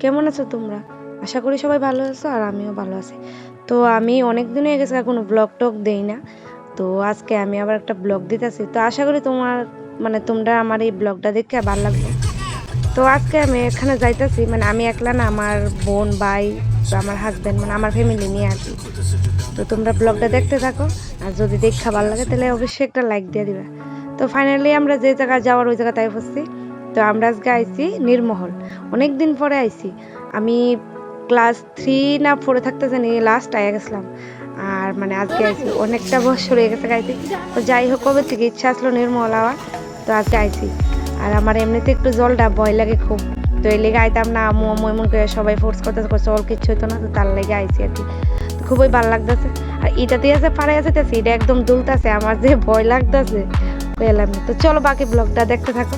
কেমন আছো তোমরা? আশা করি সবাই ভালো আছো আর আমিও ভালো আছি। তো আমি অনেক দিন হয়ে গেছে কোনো ব্লগ টক দেই না। তো আজকে আমি আবার একটা ব্লগ দিতেছি। তো আশা করি তোমরা আমার এই ব্লগটা দেখে ভালো লাগবে। তো আজকে আমি এখানে যাইতেছি, মানে আমি একলা না, আমার বোন, ভাই, আমার হাজবেন্ড, মানে আমার ফ্যামিলি নিয়ে আর কি। তো তোমরা ব্লগটা দেখতে থাকো, আর যদি দেখা ভালো লাগে তাহলে অবশ্যই একটা লাইক দিয়ে দিবা। তো ফাইনালি আমরা যে জায়গায় যাওয়ার ওই জায়গায় তাই বসছি। তো আমরা আজকে আইছি নির্মহল, অনেক দিন পরে আইছি। আমি ক্লাস 3 না 4 থাকতে জানি লাস্ট আয়া গেছিলাম। আর মানে আজকে আইছি, অনেকটা বছর হয়ে গেছে আইছি। তো যাই হোক, কবে থেকে ইচ্ছা আসলো নির্মহল আওয়ার, তো আজকে আইছি। আর আমার এমনিতে একটু জলটা ভয় লাগে খুব। তো এই লেগে আইতাম না, আম্মু আম্মু এমন করে সবাই ফোর্স করতেছে, জল কিচ্ছু হতো না, তো তার লেগে আইছি আর কি। খুবই ভালো লাগতেছে। আর এটাতে আছে পাড়ায় আছে, এটা একদম দুলতেছে, আমার যে ভয় লাগতেছে কইলাম না। তো চলো বাকি ব্লগটা দেখতে থাকো।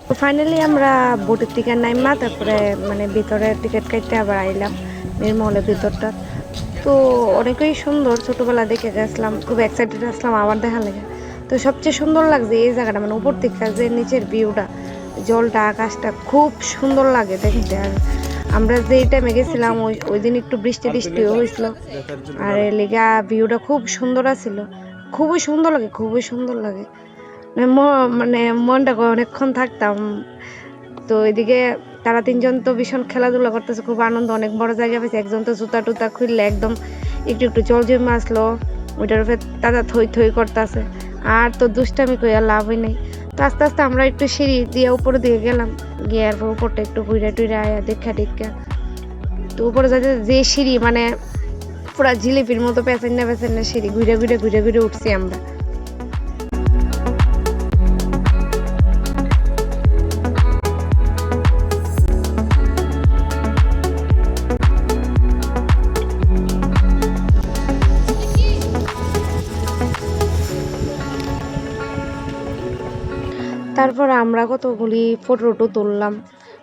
তো ফাইনালি আমরা বোটের থেকে নাইমা তারপরে মানে ভিতরে টিকিট কাটতে আবার আইলাম নির্মলের ভিতরটা। তো অনেকই সুন্দর, ছোটোবেলা দেখে গেছিলাম, খুব এক্সাইটেড আসলাম আবার দেখা লাগে। তো সবচেয়ে সুন্দর লাগছে এই জায়গাটা, মানে উপর থেকে যে নিচের ভিউটা, জলটা, আকাশটা খুব সুন্দর লাগে দেখতে। আর আমরা যেই টাইমে গেছিলাম ওই দিন একটু বৃষ্টি টিষ্টিও হয়েছিল, আর এর লেগা ভিউটা খুব সুন্দর আছিল। খুবই সুন্দর লাগে, খুবই সুন্দর লাগে। মানে মনটা করে অনেকক্ষণ থাকতাম। তো এদিকে তারা তিনজন তো ভীষণ খেলাধুলা করতেছে, খুব আনন্দ, অনেক বড় জায়গা পেয়েছে। একজন তো জুতা টুতা খুললে একদম একটু একটু জল জমে আসলো, ওইটার উপরে তারা থই থই করতেছে। আর তো দুষ্টামি কইয়া লাভই নেই। তো আস্তে আস্তে আমরা একটু সিঁড়ি দিয়ে উপরে দিকে গেলাম, গিয়ে আর উপরটা একটু ঘুরে টুইরে আয়া দেখা টেক্কা। তো উপরে যাইতে যে সিঁড়ি, মানে পুরা জিলিপির মতো পেছান্না পেছান্না সিঁড়ি, ঘুরে ঘুরে ঘুরে ঘুরে উঠছি আমরা। তারপর আমরা কতগুলি ফটো টটো তুললাম।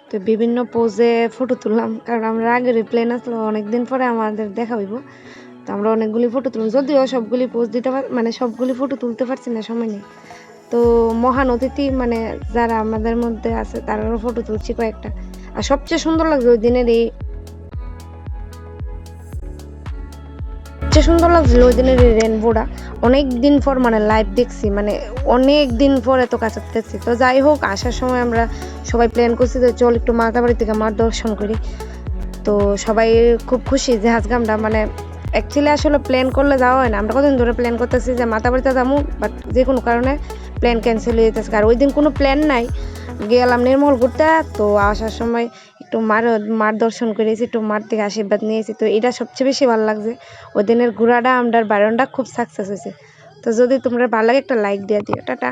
তো বিভিন্ন পোজে ফটো তুললাম, কারণ আমরা আগের প্ল্যান আসলো অনেকদিন পরে আমাদের দেখা হইব। তো আমরা অনেকগুলি ফটো তুললাম, যদিও সবগুলি পোজ দিতে মানে সবগুলি ফটো তুলতে পারছি না, সময় নেই। তো মহান অতিথি মানে যারা আমাদের মধ্যে আছে তারারও ফটো তুলছি কয়েকটা। আর সবচেয়ে সুন্দর লাগছে ওই দিনের সবচেয়ে সুন্দর লাগছিল ওই দিনের এই রেনবোটা। অনেক দিন পর মানে লাইভ দেখছি, মানে অনেক দিন পর এত কাছে দেখছি। তো যাই হোক, আসার সময় আমরা সবাই প্ল্যান করছি যে চল একটু মাতাবাড়ি থেকে মার দর্শন করি। তো সবাই খুব খুশি যে আজকে আমরা মানে অ্যাকচুয়ালি আসলে প্ল্যান করলে যাওয়া হয় না। আমরা কতদিন ধরে প্ল্যান করতেছি যে মাতাবাড়িতে যাবো, বাট যে কোনো কারণে প্ল্যান ক্যান্সেল হয়ে যেতেছে। আর ওই দিন কোনো প্ল্যান নাই, গেলাম নির্মল ঘুরতে। তো আসার সময় একটু মার দর্শন করেছি, একটু মার থেকে আশীর্বাদ নিয়েছি। তো এটা সবচেয়ে বেশি ভালো লাগছে, ওই দিনের ঘোরাটা, আমরা বারণটা খুব সাকসেস হয়েছে। তো যদি তোমরা ভালো লাগে একটা লাইক দিয়ে দিও। টাটা।